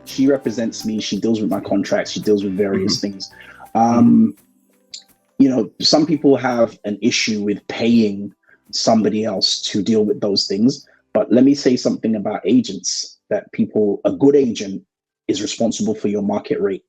She represents me. She deals with my contracts. She deals with various things. Mhm. Some people have an issue with paying somebody else to deal with those things. But let me say something about agents, that a good agent is responsible for your market rate,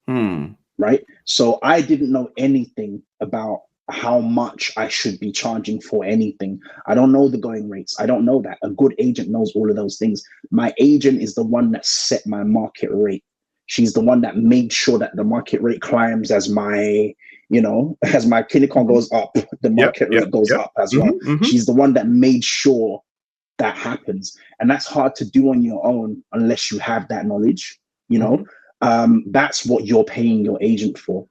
Hmm. right? So I didn't know anything about how much I should be charging for anything. I don't know the going rates. I don't know that. A good agent knows all of those things. My agent is the one that set my market rate. She's the one that made sure that the market rate climbs as as my Kinikon goes up, the Yep. market Yep. rate goes Yep. up as well. Mhm. She's the one that made sure that happens. And that's hard to do on your own unless you have that knowledge, you know. That's what you're paying your agent for.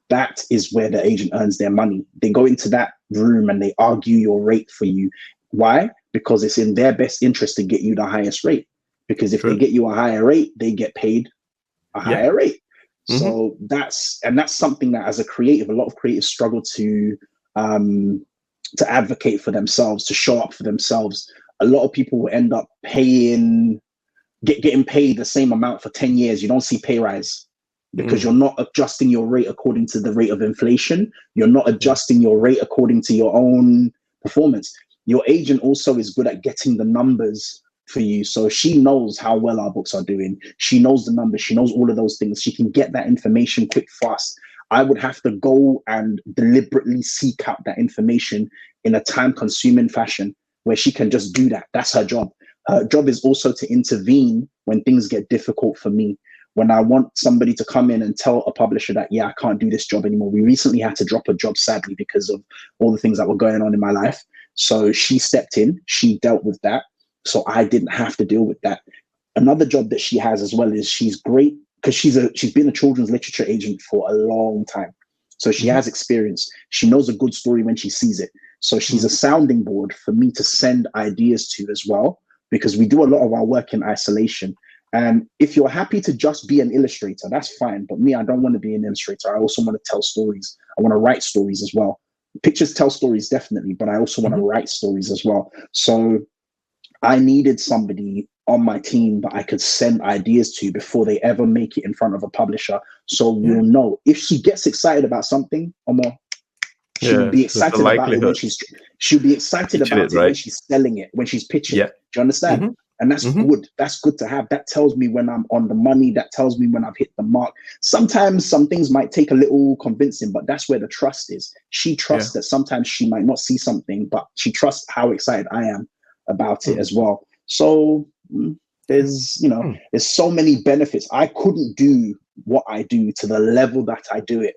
That is where the agent earns their money. They go into that room and they argue your rate for you. Why? Because it's in their best interest to get you the highest rate. Because if they get you a higher rate, they get paid a higher rate. So that's something that, as a creative, a lot of creatives struggle to advocate for themselves, to show up for themselves. A lot of people will end up getting paid the same amount for 10 years. You don't see pay rise because you're not adjusting your rate according to the rate of inflation. You're not adjusting your rate according to your own performance. Your agent also is good at getting the numbers for you. So she knows how well our books are doing. She knows the numbers. She knows all of those things. She can get that information quick, fast. I would have to go and deliberately seek out that information in a time-consuming fashion where she can just do that. That's her job. Her job is also to intervene when things get difficult for me. When I want somebody to come in and tell a publisher that, yeah, I can't do this job anymore. We recently had to drop a job, sadly, because of all the things that were going on in my life. So she stepped in, she dealt with that. So I didn't have to deal with that. Another job that she has as well is she's great because she's been a children's literature agent for a long time. So she has experience. She knows a good story when she sees it. So she's a sounding board for me to send ideas to as well, because we do a lot of our work in isolation. And if you're happy to just be an illustrator, that's fine. But me, I don't want to be an illustrator. I also want to tell stories. I want to write stories as well. Pictures tell stories, definitely, but I also want to write stories as well. So I needed somebody on my team that I could send ideas to before they ever make it in front of a publisher. So we'll know if she gets excited about something, Omar, she will be excited about it when she'll be excited about it when she's selling it, when she's pitching it. Do you understand? And that's good. That's good to have. That tells me when I'm on the money. That tells me when I've hit the mark. Sometimes some things might take a little convincing, but that's where the trust is. She trusts that sometimes she might not see something, but she trusts how excited I am about it as well. So there's so many benefits. I couldn't do what I do to the level that I do it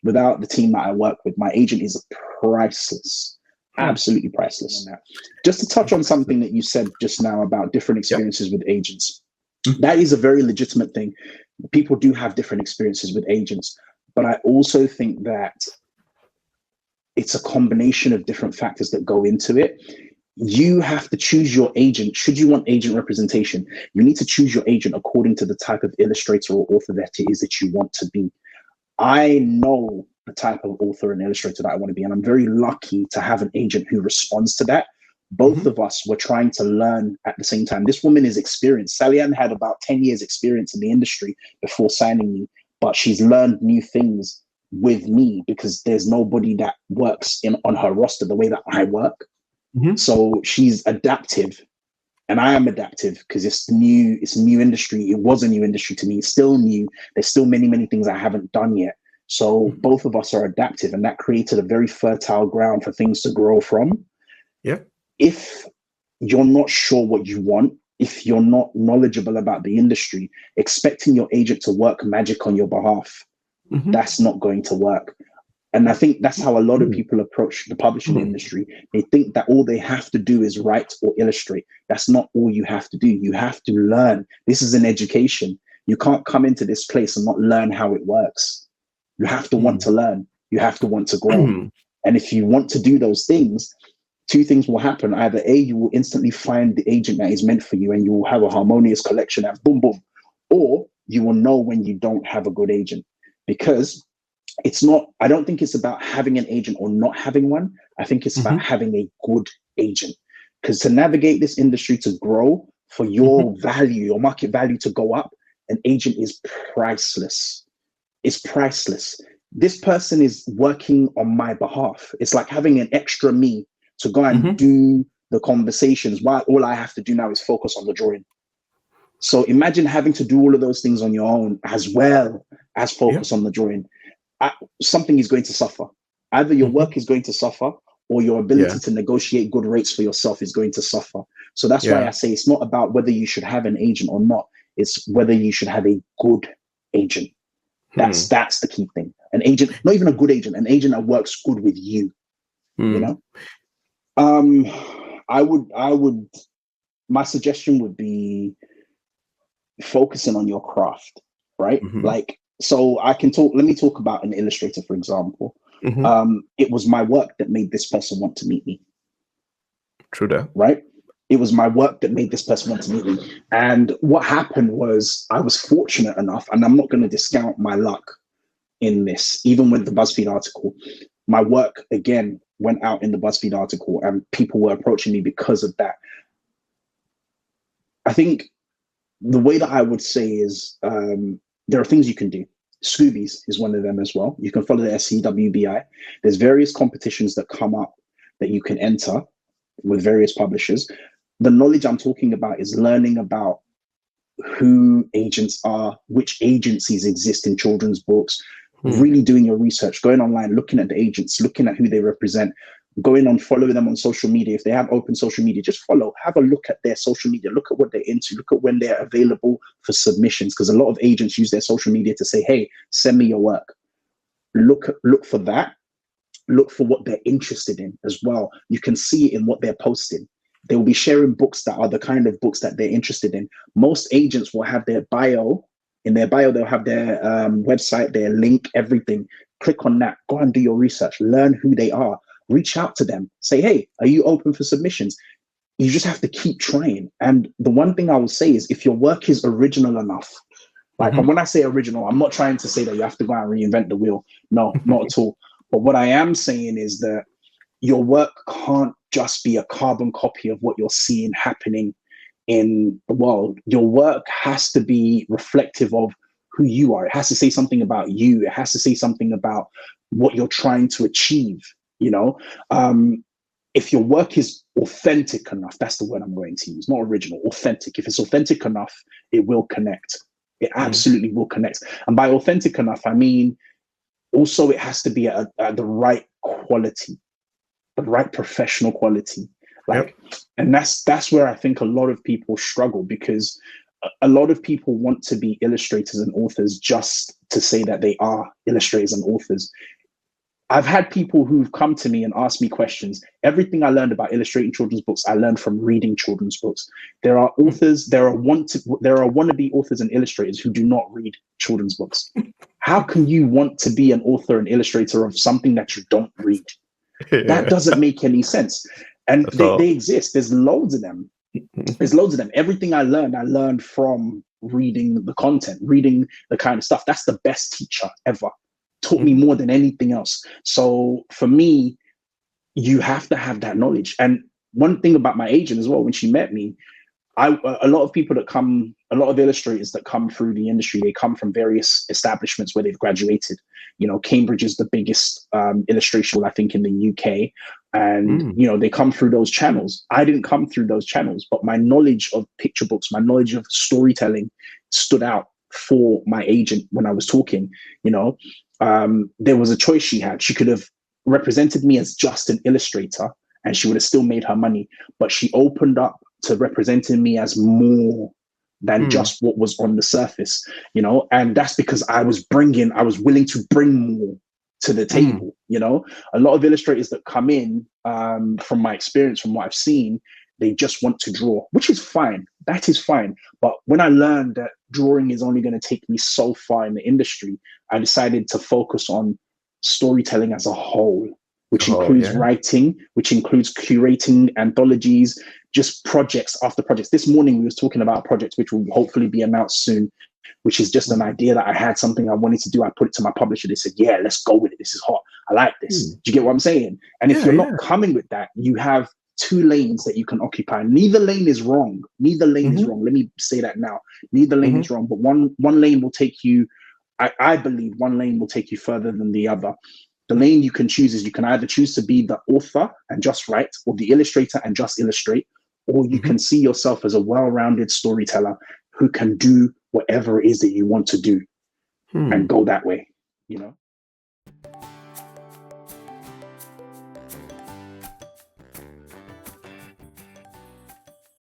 without the team that I work with. My agent is priceless, absolutely priceless. Just to touch on something that you said just now about different experiences with agents, that is a very legitimate thing. People do have different experiences with agents, but I also think that it's a combination of different factors that go into it. You have to choose your agent. Should you want agent representation, you need to choose your agent according to the type of illustrator or author that it is that you want to be. I know the type of author and illustrator that I want to be, and I'm very lucky to have an agent who responds to that. Both of us were trying to learn at the same time. This woman is experienced. Sally-Ann had about 10 years experience in the industry before signing me, but she's learned new things with me because there's nobody that works on her roster the way that I work. So she's adaptive, and I am adaptive because it's new. It's a new industry. It was a new industry to me. It's still new. There's still many, many things I haven't done yet. So both of us are adaptive, and that created a very fertile ground for things to grow from. If you're not sure what you want, if you're not knowledgeable about the industry, expecting your agent to work magic on your behalf, that's not going to work. And I think that's how a lot of people approach the publishing industry. They think that all they have to do is write or illustrate. That's not all you have to do. You have to learn. This is an education. You can't come into this place and not learn how it works. You have to want to learn. You have to want to grow. And if you want to do those things, two things will happen. Either A, you will instantly find the agent that is meant for you and you will have a harmonious collection of boom, boom. Or you will know when you don't have a good agent, because I don't think it's about having an agent or not having one. I think it's about having a good agent, because to navigate this industry, to grow, for your value, your market value to go up, an agent is priceless. It's priceless. This person is working on my behalf. It's like having an extra me to go and do the conversations while all I have to do now is focus on the drawing. So imagine having to do all of those things on your own as well as focus on the drawing. Something is going to suffer. Either your work is going to suffer or your ability to negotiate good rates for yourself is going to suffer. So that's why I say it's not about whether you should have an agent or not. It's whether you should have a good agent. That's the key thing. An agent, not even a good agent, an agent that works good with you. You know? I would my suggestion would be focusing on your craft, right? Like, so let me talk about an illustrator, for example. It was my work that made this person want to meet me. True that. Right? It was my work that made this person want to meet me. And what happened was I was fortunate enough, and I'm not going to discount my luck in this, even with the BuzzFeed article. My work, again, went out in the BuzzFeed article and people were approaching me because of that. I think the way that I would say is there are things you can do. Scoobies is one of them as well. You can follow the SCWBI. There's various competitions that come up that you can enter with various publishers. The knowledge I'm talking about is learning about who agents are, which agencies exist in children's books, really doing your research, going online, looking at the agents, looking at who they represent, going on, following them on social media. If they have open social media, just follow, have a look at their social media, look at what they're into, look at when they're available for submissions, because a lot of agents use their social media to say, hey, send me your work. Look for that. Look for what they're interested in as well. You can see it in what they're posting. They will be sharing books that are the kind of books that they're interested in. Most agents will have their bio. In their bio, they'll have their website, their link, everything. Click on that. Go and do your research. Learn who they are. Reach out to them. Say, hey, are you open for submissions? You just have to keep trying. And the one thing I will say is if your work is original enough, like when I say original, I'm not trying to say that you have to go and reinvent the wheel. No, not at all. But what I am saying is that your work can't just be a carbon copy of what you're seeing happening in the world. Your work has to be reflective of who you are. It has to say something about you. It has to say something about what you're trying to achieve. You know, if your work is authentic enough, that's the word I'm going to use, not original, authentic. If it's authentic enough, it will connect. It absolutely will connect. And by authentic enough, I mean, also it has to be at the right quality, the right professional quality. Like, and that's where I think a lot of people struggle, because a lot of people want to be illustrators and authors just to say that they are illustrators and authors. I've had people who've come to me and asked me questions. Everything I learned about illustrating children's books, I learned from reading children's books. There are authors, there are wannabe authors and illustrators who do not read children's books. How can you want to be an author and illustrator of something that you don't read? That doesn't make any sense. And they exist. There's loads of them. Everything I learned from reading the content, reading the kind of stuff. That's the best teacher ever. Taught me more than anything else. So for me, you have to have that knowledge. And one thing about my agent as well, when she met me, a lot of illustrators that come through the industry, they come from various establishments where they've graduated. You know, Cambridge is the biggest illustration, I think, in the UK. And, you know, they come through those channels. I didn't come through those channels, but my knowledge of picture books, my knowledge of storytelling stood out for my agent when I was talking. You know, there was a choice she had. She could have represented me as just an illustrator and she would have still made her money, but she opened up to representing me as more than just what was on the surface, you know. And that's because I was willing to bring more to the table. You know, a lot of illustrators that come in, from my experience, from what I've seen, they just want to draw, which is fine. That is fine. But when I learned that drawing is only going to take me so far in the industry, I decided to focus on storytelling as a whole, which includes writing, which includes curating anthologies, just projects after projects. This morning we was talking about projects which will hopefully be announced soon, which is just an idea that I had, something I wanted to do. I put it to my publisher. They said, yeah, let's go with it. This is hot. I like this. Do you get what I'm saying? And if you're not coming with that, you have two lanes that you can occupy. Neither lane is wrong. Neither lane is wrong. Let me say that now. Neither lane is wrong, but one lane will take you, I believe one lane will take you further than the other. The lane you can choose is you can either choose to be the author and just write, or the illustrator and just illustrate, or you can see yourself as a well-rounded storyteller who can do whatever it is that you want to do and go that way, you know?